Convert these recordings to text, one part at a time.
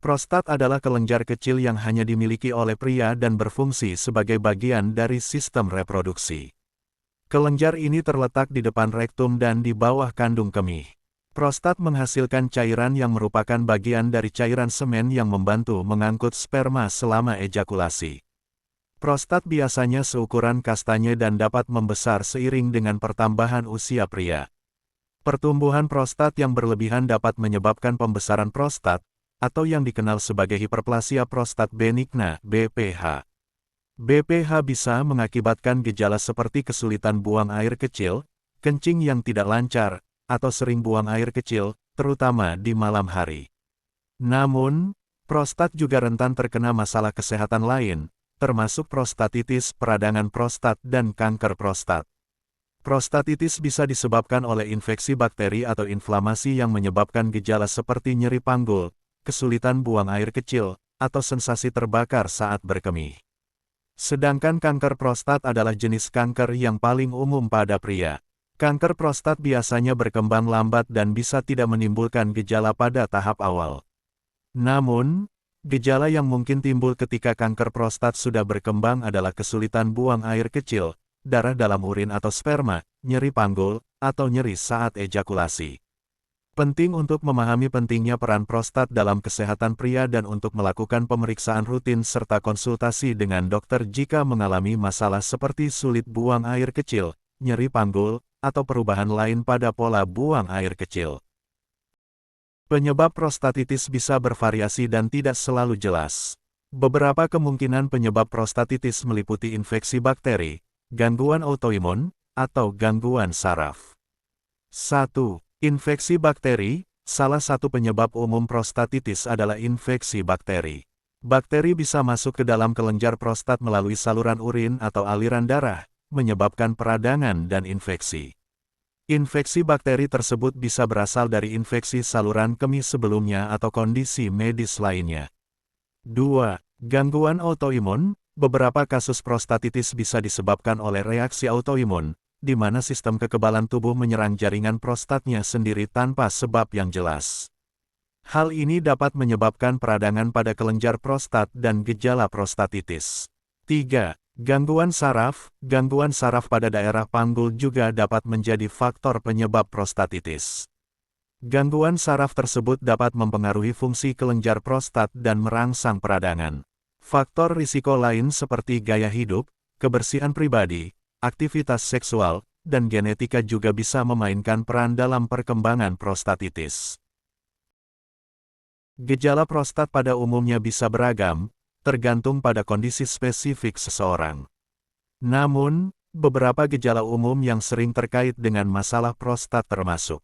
Prostat adalah kelenjar kecil yang hanya dimiliki oleh pria dan berfungsi sebagai bagian dari sistem reproduksi. Kelenjar ini terletak di depan rektum dan di bawah kandung kemih. Prostat menghasilkan cairan yang merupakan bagian dari cairan semen yang membantu mengangkut sperma selama ejakulasi. Prostat biasanya seukuran kastanya dan dapat membesar seiring dengan pertambahan usia pria. Pertumbuhan prostat yang berlebihan dapat menyebabkan pembesaran prostat, atau yang dikenal sebagai hiperplasia prostat benigna (BPH). BPH bisa mengakibatkan gejala seperti kesulitan buang air kecil, kencing yang tidak lancar, atau sering buang air kecil, terutama di malam hari. Namun, prostat juga rentan terkena masalah kesehatan lain, termasuk prostatitis, peradangan prostat, dan kanker prostat. Prostatitis bisa disebabkan oleh infeksi bakteri atau inflamasi yang menyebabkan gejala seperti nyeri panggul, kesulitan buang air kecil, atau sensasi terbakar saat berkemih. Sedangkan kanker prostat adalah jenis kanker yang paling umum pada pria. Kanker prostat biasanya berkembang lambat dan bisa tidak menimbulkan gejala pada tahap awal. Namun, gejala yang mungkin timbul ketika kanker prostat sudah berkembang adalah kesulitan buang air kecil, darah dalam urin atau sperma, nyeri panggul, atau nyeri saat ejakulasi. Penting untuk memahami pentingnya peran prostat dalam kesehatan pria dan untuk melakukan pemeriksaan rutin serta konsultasi dengan dokter jika mengalami masalah seperti sulit buang air kecil, nyeri panggul, atau perubahan lain pada pola buang air kecil. Penyebab prostatitis bisa bervariasi dan tidak selalu jelas. Beberapa kemungkinan penyebab prostatitis meliputi infeksi bakteri, gangguan autoimun, atau gangguan saraf. 1. Infeksi bakteri. Salah satu penyebab umum prostatitis adalah infeksi bakteri. Bakteri bisa masuk ke dalam kelenjar prostat melalui saluran urin atau aliran darah, menyebabkan peradangan dan infeksi. Infeksi bakteri tersebut bisa berasal dari infeksi saluran kemih sebelumnya atau kondisi medis lainnya. 2. Gangguan autoimun. Beberapa kasus prostatitis bisa disebabkan oleh reaksi autoimun, di mana sistem kekebalan tubuh menyerang jaringan prostatnya sendiri tanpa sebab yang jelas. Hal ini dapat menyebabkan peradangan pada kelenjar prostat dan gejala prostatitis. 3. Gangguan saraf. Gangguan saraf pada daerah panggul juga dapat menjadi faktor penyebab prostatitis. Gangguan saraf tersebut dapat mempengaruhi fungsi kelenjar prostat dan merangsang peradangan. Faktor risiko lain seperti gaya hidup, kebersihan pribadi, aktivitas seksual, dan genetika juga bisa memainkan peran dalam perkembangan prostatitis. Gejala prostat pada umumnya bisa beragam, tergantung pada kondisi spesifik seseorang. Namun, beberapa gejala umum yang sering terkait dengan masalah prostat termasuk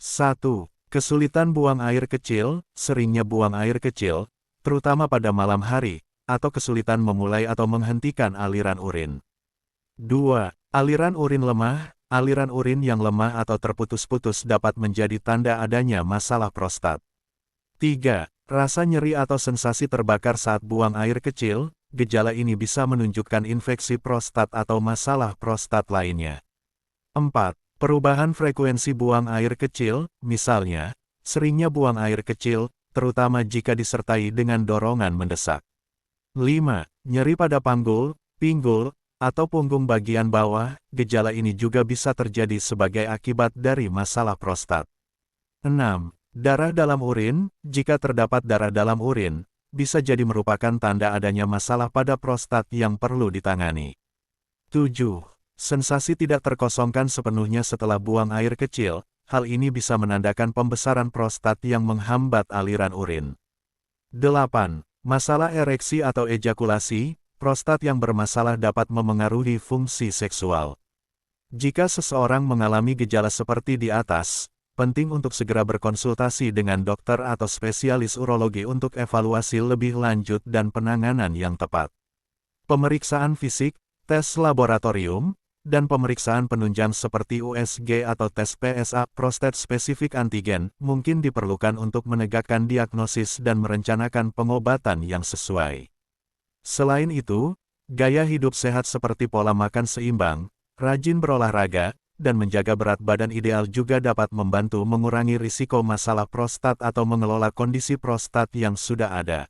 1. Kesulitan buang air kecil. Seringnya buang air kecil, terutama pada malam hari, atau kesulitan memulai atau menghentikan aliran urin. 2. Aliran urin lemah. Aliran urin yang lemah atau terputus-putus dapat menjadi tanda adanya masalah prostat. 3. Rasa nyeri atau sensasi terbakar saat buang air kecil. Gejala ini bisa menunjukkan infeksi prostat atau masalah prostat lainnya. 4. Perubahan frekuensi buang air kecil. Misalnya, seringnya buang air kecil, terutama jika disertai dengan dorongan mendesak. 5. Nyeri pada panggul, pinggul, atau punggung bagian bawah. Gejala ini juga bisa terjadi sebagai akibat dari masalah prostat. 6. Darah dalam urin. Jika terdapat darah dalam urin, bisa jadi merupakan tanda adanya masalah pada prostat yang perlu ditangani. 7. Sensasi tidak terkosongkan sepenuhnya setelah buang air kecil. Hal ini bisa menandakan pembesaran prostat yang menghambat aliran urin. 8. Masalah ereksi atau ejakulasi. Prostat yang bermasalah dapat memengaruhi fungsi seksual. Jika seseorang mengalami gejala seperti di atas, penting untuk segera berkonsultasi dengan dokter atau spesialis urologi untuk evaluasi lebih lanjut dan penanganan yang tepat. Pemeriksaan fisik, tes laboratorium, dan pemeriksaan penunjang seperti USG atau tes PSA prostat spesifik antigen mungkin diperlukan untuk menegakkan diagnosis dan merencanakan pengobatan yang sesuai. Selain itu, gaya hidup sehat seperti pola makan seimbang, rajin berolahraga, dan menjaga berat badan ideal juga dapat membantu mengurangi risiko masalah prostat atau mengelola kondisi prostat yang sudah ada.